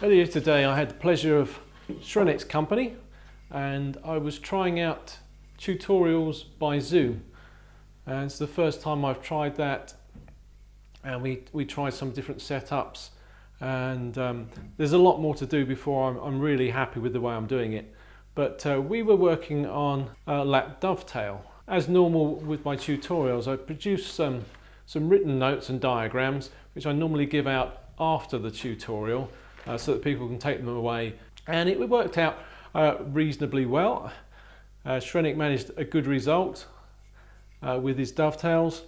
Earlier today I had the pleasure of Shrenik's company and I was trying out tutorials by Zoom, and it's the first time I've tried that, and we tried some different setups, and there's a lot more to do before I'm really happy with the way I'm doing it. But we were working on a lap dovetail. As normal with my tutorials, I produce some written notes and diagrams which I normally give out after the tutorial so that people can take them away, and it worked out reasonably well. Shrenik managed a good result with his dovetails,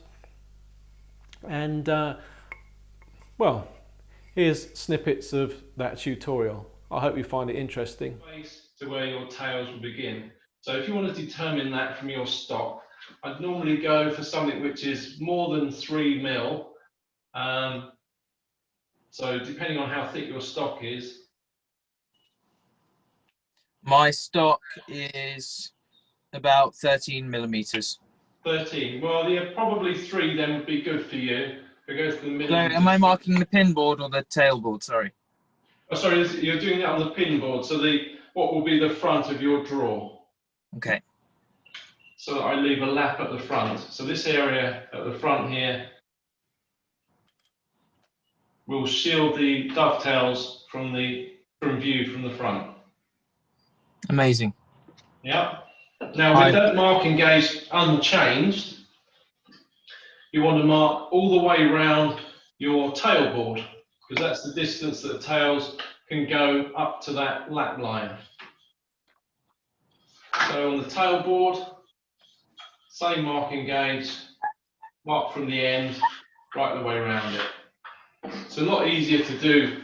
and well, here's snippets of that tutorial. I hope you find it interesting. Place to where your tails will begin. So if you want to determine that from your stock, I'd normally go for something which is more than 3 mil. So depending on how thick your stock is. My stock is about 13 millimeters. 13. Well, yeah, probably 3 then would be good for you. It goes to the middle. So am I marking the pin board or the tail board? Sorry. Oh, sorry, you're doing that on the pin board. So what will be the front of your drawer. Okay. So I leave a lap at the front. So this area at the front here will shield the dovetails from view from the front. Amazing. Yeah. Now with that marking gauge unchanged, you want to mark all the way around your tail board, because that's the distance that the tails can go up to that lap line. So on the tail board, same marking gauge, mark from the end right the way around it. It's a lot easier to do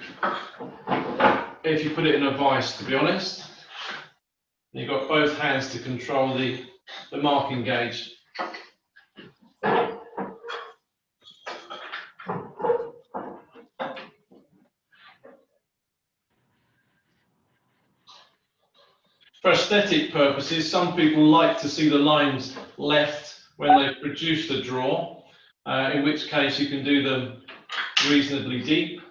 if you put it in a vise, to be honest. You've got both hands to control the marking gauge. For aesthetic purposes, some people like to see the lines left when they produce the draw, in which case you can do them reasonably deep.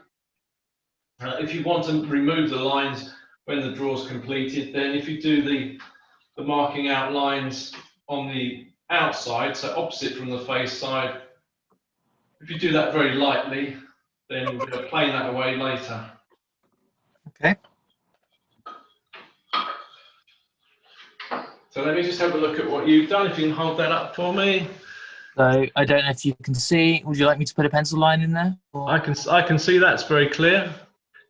If you want to remove the lines when the draw is completed, then if you do the marking out lines on the outside, so opposite from the face side, if you do that very lightly, then we'll plane that away later. Okay. So let me just have a look at what you've done, if you can hold that up for me. So I don't know if you can see. Would you like me to put a pencil line in there? Or? I can see that's very clear.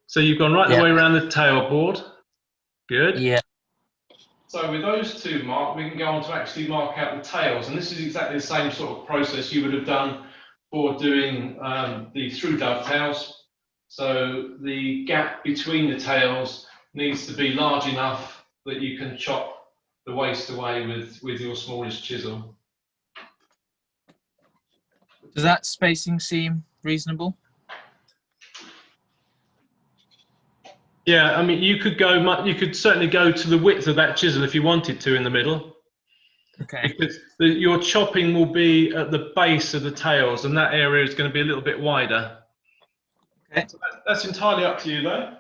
So you've gone right the way around the tail board. Good. Yeah. So with those two marked, we can go on to actually mark out the tails, and this is exactly the same sort of process you would have done for doing the through dovetails. So the gap between the tails needs to be large enough that you can chop the waste away with your smallest chisel. Does that spacing seem reasonable? Yeah, I mean, you could certainly go to the width of that chisel if you wanted to in the middle. Okay. Because your chopping will be at the base of the tails, and that area is going to be a little bit wider. Okay. So that's entirely up to you, though.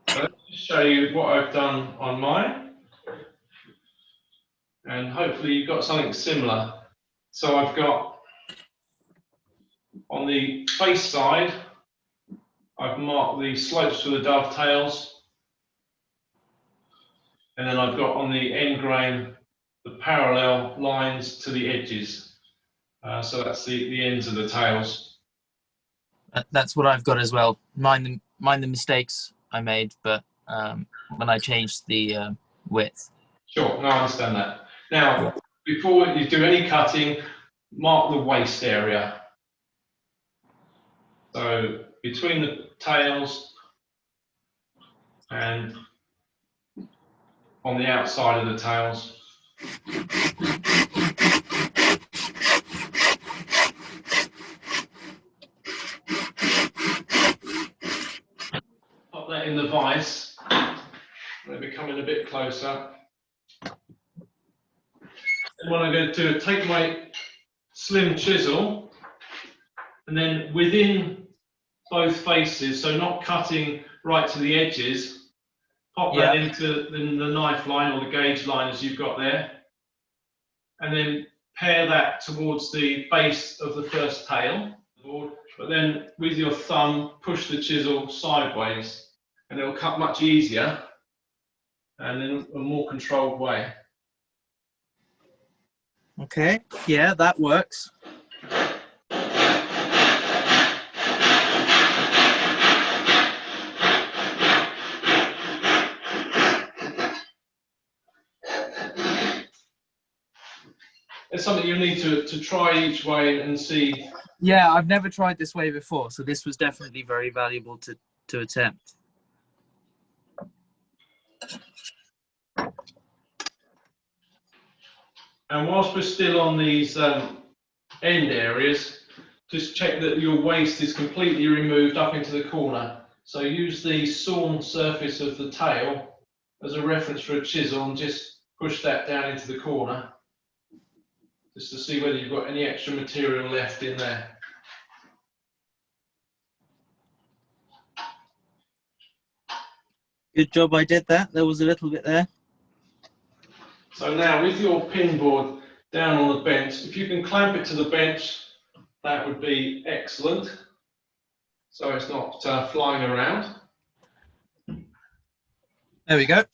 So let me just show you what I've done on mine, and hopefully you've got something similar. So I've got on the face side, I've marked the slopes for the dovetails, and then I've got on the end grain the parallel lines to the edges. So that's the ends of the tails. That's what I've got as well. Mind the mistakes I made, but when I changed the width. Sure, no, I understand that. Now, before you do any cutting, mark the waist area. So between the tails and on the outside of the tails. Pop that in the vise. Let me come in a bit closer. And what I'm going to do is take my slim chisel, and then within both faces, so not cutting right to the edges. Pop that into the knife line or the gauge line as you've got there, and then pair that towards the base of the first tail, but then with your thumb push the chisel sideways, and it'll cut much easier and in a more controlled way. Okay, yeah, that works. It's something you need to try each way and see. Yeah, I've never tried this way before, so this was definitely very valuable to attempt. And whilst we're still on these end areas, just check that your waste is completely removed up into the corner. So use the sawn surface of the tail as a reference for a chisel and just push that down into the corner, just to see whether you've got any extra material left in there. Good job I did that. There was a little bit there. So now with your pin board down on the bench, if you can clamp it to the bench, that would be excellent. So it's not flying around. There we go.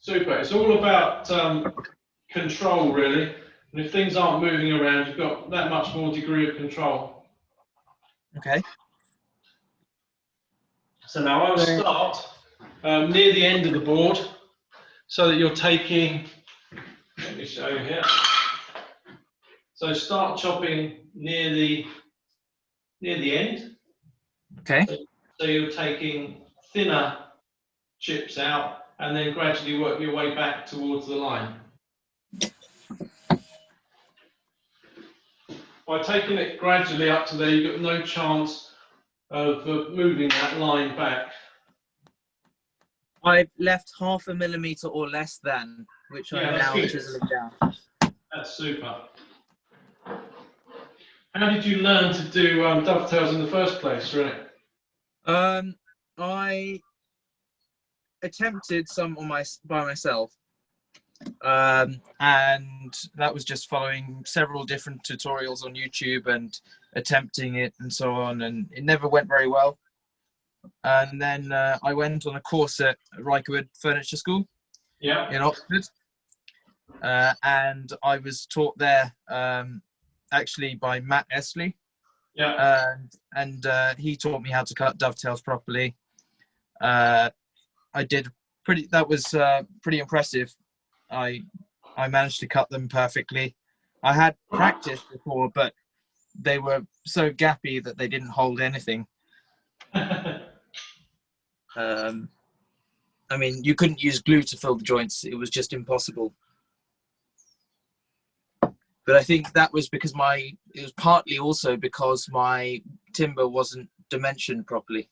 Super. It's all about control, really. And if things aren't moving around, you've got that much more degree of control. Okay. So now I will start near the end of the board, so that you're taking, let me show you here. So start chopping near the end. Okay. So you're taking thinner chips out and then gradually work your way back towards the line. By taking it gradually up to there, you've got no chance of moving that line back. I've left 0.5 millimeter or less than, which I'm now chiseling down. That's super. How did you learn to do dovetails in the first place, Shrenik? I attempted some by myself, and that was just following several different tutorials on YouTube and attempting it and so on, and it never went very well. And then I went on a course at Rykerwood Furniture School in Oxford, and I was taught there actually by Matt Esley. And he taught me how to cut dovetails properly. That was pretty impressive. I managed to cut them perfectly. I had practiced before, but they were so gappy that they didn't hold anything. I mean, you couldn't use glue to fill the joints. It was just impossible. But I think that was because it was partly also because my timber wasn't dimensioned properly.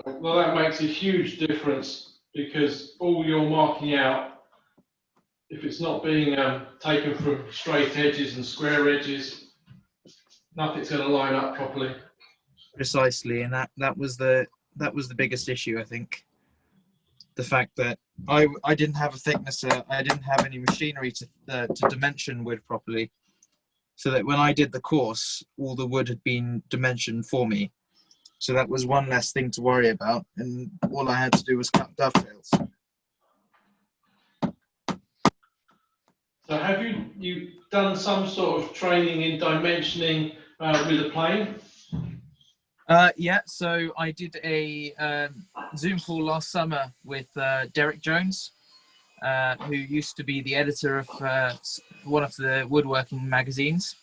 Well, that makes a huge difference, because all you're marking out, if it's not being taken from straight edges and square edges, nothing's going to line up properly. Precisely, and that was the biggest issue, I think. The fact that I didn't have a thicknesser, I didn't have any machinery to dimension wood properly, so that when I did the course, all the wood had been dimensioned for me. So that was one less thing to worry about, and all I had to do was cut dovetails. So have you done some sort of training in dimensioning with a plane? Yeah, so I did a Zoom call last summer with Derek Jones, who used to be the editor of one of the woodworking magazines,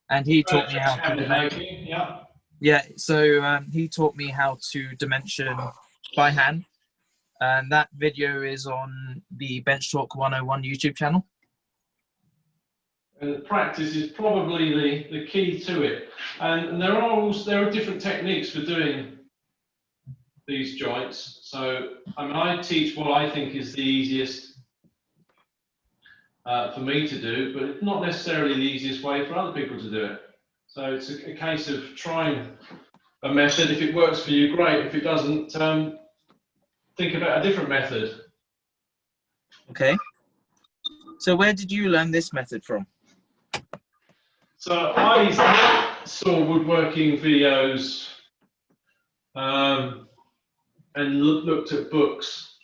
and he taught me how to dimension. Yeah, so he taught me how to dimension by hand, and that video is on the Bench Talk 101 YouTube channel. And the practice is probably the key to it. And there are different techniques for doing these joints. So I mean, I teach what I think is the easiest for me to do, but it's not necessarily the easiest way for other people to do it. So it's a case of trying a method. If it works for you, great. If it doesn't, think about a different method. Okay. So where did you learn this method from? So I saw woodworking videos and looked at books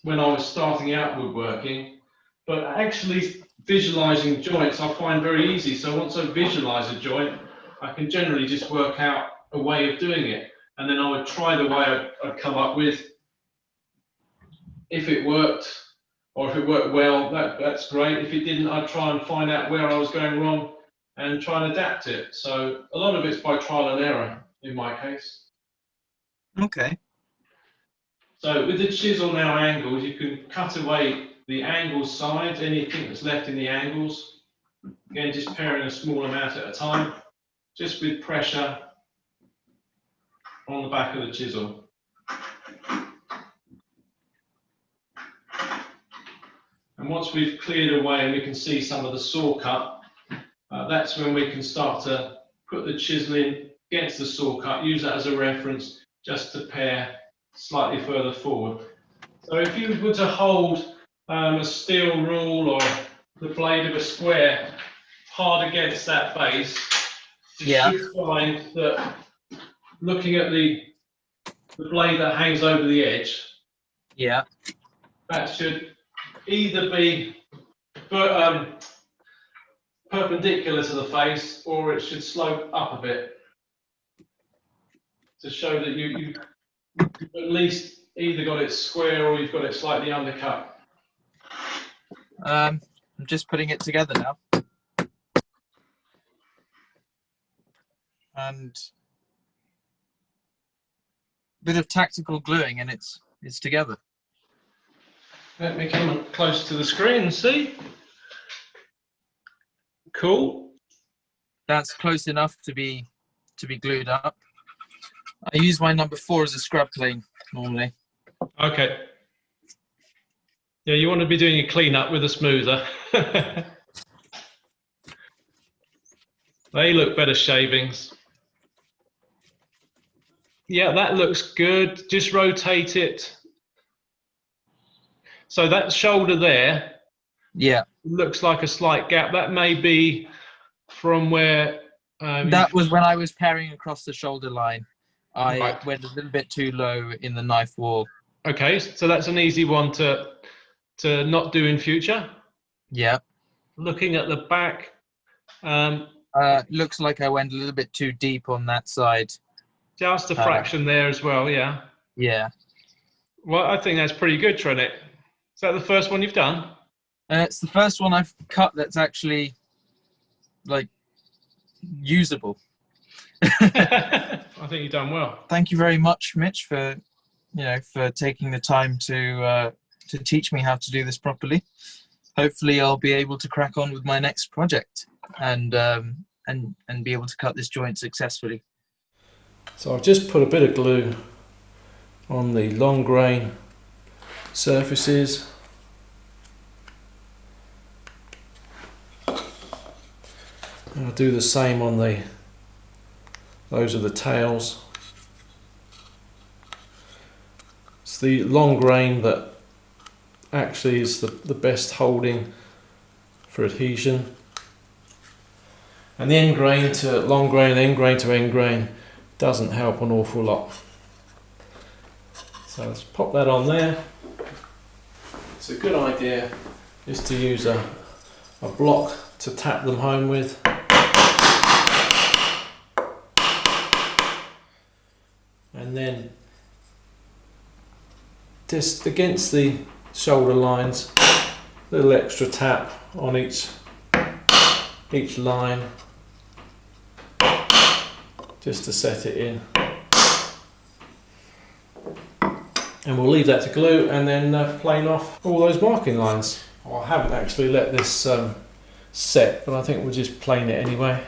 when I was starting out woodworking, but actually visualizing joints I find very easy. So once I visualize a joint, I can generally just work out a way of doing it, and then I would try the way I'd come up with. If it worked, or if it worked well, that's great. If it didn't, I'd try and find out where I was going wrong and try and adapt it. So a lot of it's by trial and error in my case. Okay. So with the chisel now angles, you can cut away the angle sides, anything that's left in the angles. Again, just paring a small amount at a time, just with pressure on the back of the chisel. And once we've cleared away and we can see some of the saw cut, that's when we can start to put the chisel in against the saw cut, use that as a reference just to pare slightly further forward. So if you were to hold a steel rule or the blade of a square hard against that base, you should find that looking at the blade that hangs over the edge, that should either be perpendicular to the face, or it should slope up a bit to show that you at least either got it square or you've got it slightly undercut. I'm just putting it together now. And a bit of tactical gluing and it's together. Let me come close to the screen and see. Cool. That's close enough to be glued up. I use my number 4 as a scrub plane normally. Okay. Yeah, you want to be doing a clean-up with a smoother. They look better shavings. Yeah, that looks good. Just rotate it. So that shoulder there, looks like a slight gap. That may be from where... that was when I was paring across the shoulder line. I Right. went a little bit too low in the knife wall. Okay, so that's an easy one to not do in future. Yeah. Looking at the back, looks like I went a little bit too deep on that side. just a fraction there as well, yeah. Yeah. Well, I think that's pretty good, Shrenik. Is that the first one you've done? It's the first one I've cut that's actually like usable. I think you've done well. Thank you very much, Mitch, for taking the time to teach me how to do this properly. Hopefully, I'll be able to crack on with my next project and be able to cut this joint successfully. So I've just put a bit of glue on the long grain surfaces. And I'll do the same on those are the tails. It's the long grain that actually is the best holding for adhesion. And the end grain to long grain, end grain to end grain doesn't help an awful lot. So let's pop that on there. It's a good idea is to use a block to tap them home with. And then just against the shoulder lines, a little extra tap on each line, just to set it in. And we'll leave that to glue and then plane off all those marking lines. Well, I haven't actually let this set, but I think we'll just plane it anyway.